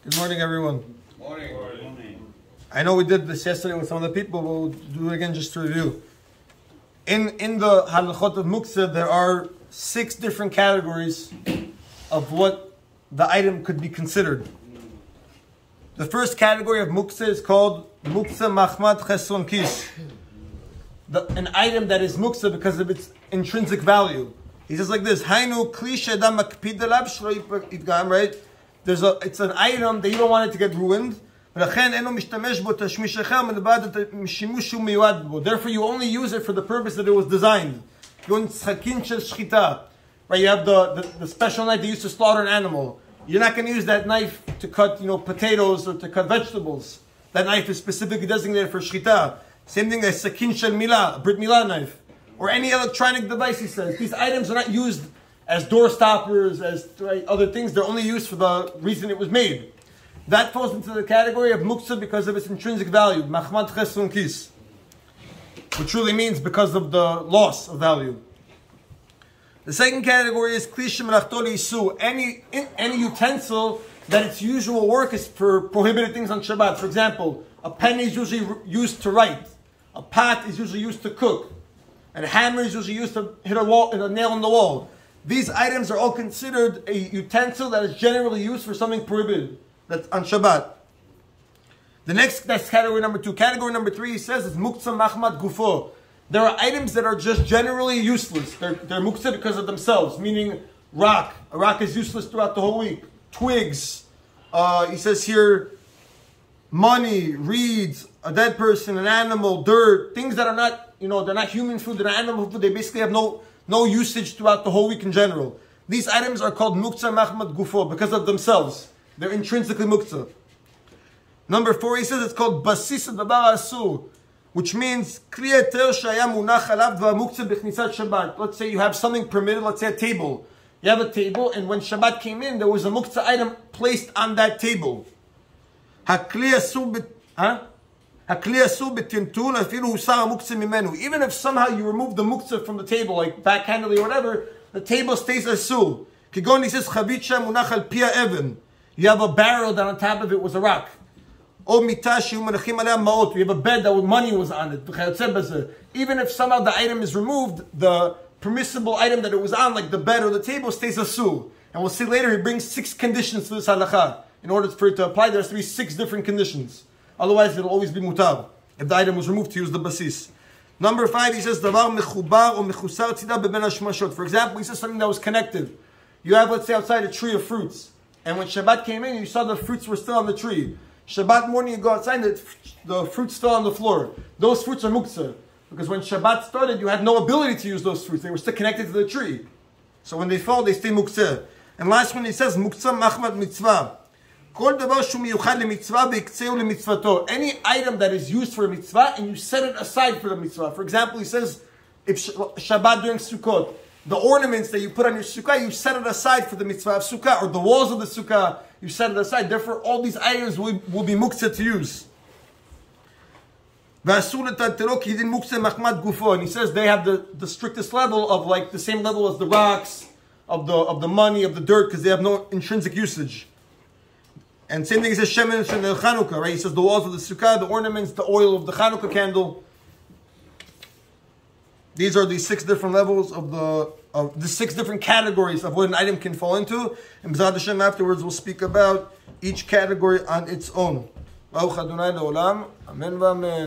Good morning, everyone. Morning. I know we did this yesterday with some of the people, but we'll do it again just to review. In the halachot of Muktze, there are 6 different categories of what the item could be considered. The first category of Muktze is called Muktze Machmat Cheson Kis. An item that is Muktze because of its intrinsic value. He says like this, Hainu Kli Shedam Makpid Alav Shlo Yitgam, right? It's an item that you don't want it to get ruined. Therefore, you only use it for the purpose that it was designed. Right? You have the special knife they used to slaughter an animal. You're not going to use that knife to cut, potatoes or to cut vegetables. That knife is specifically designated for shchita. Same thing as sakin shel milah, a brit milah knife, or any electronic device. He says these items are not used as door stoppers, as other things. They're only used for the reason it was made. That falls into the category of Muktze because of its intrinsic value, machmat cheson kis, which really means because of the loss of value. The second category is kli shemelachto leisu, any utensil that its usual work is for prohibited things on Shabbat. For example, a pen is usually used to write, a pot is usually used to cook, and a hammer is usually used to hit a nail on the wall. These items are all considered a utensil that is generally used for something prohibited. That's on Shabbat. That's category number 2. Category number 3, he says, is Muktze Machmat Gufo. There are items that are just generally useless. They're Muktze because of themselves, meaning rock. A rock is useless throughout the whole week. Twigs. He says here, money, reeds, a dead person, an animal, dirt, things that are not, they're not human food, they're not animal food. They basically have no usage throughout the whole week in general. These items are called Muktze Machmat Gufo because of themselves. They're intrinsically Muktze. Number 4, he says it's called Basis Dabar Asur, which means Let's say you have something permitted, let's say a table. You have a table, and when Shabbat came in, there was a Muktze item placed on that table. Even if somehow you remove the Muktze from the table, like backhandedly or whatever, the table stays Asur. He says, you have a barrel that on top of it was a rock. We have a bed that money was on it. Even if somehow the item is removed, the permissible item that it was on, like the bed or the table, stays asur. And we'll see later, he brings 6 conditions to this halakha. In order for it to apply, there has to be 6 different conditions. Otherwise, it'll always be mutab if the item was removed to use the basis. Number 5, he says, For example, he says something that was connected. You have, let's say, outside a tree of fruits. And when Shabbat came in, you saw the fruits were still on the tree. Shabbat morning, you go outside, the fruits still on the floor. Those fruits are Muktze. Because when Shabbat started, you had no ability to use those fruits. They were still connected to the tree. So when they fall, they stay Muktze. And last one, he says, Muktze Machmat Mitzvah. Any item that is used for a mitzvah, and you set it aside for the mitzvah. For example, he says, if Shabbat during Sukkot, the ornaments that you put on your sukkah, you set it aside for the mitzvah of sukkah, or the walls of the sukkah, you set it aside. Therefore, all these items will be Muktze to use. And he says they have the strictest level of like the same level as the rocks, of the money, of the dirt, because they have no intrinsic usage. And same thing, he says Shemen Shenel Chanukah, right? He says the walls of the sukkah, the ornaments, the oil of the Chanukah candle. These are the 6 different levels of the 6 different categories of what an item can fall into. And B'ezrat Hashem afterwards we'll speak about each category on its own. Baruch Adonai Le'olam. Amen v'amen.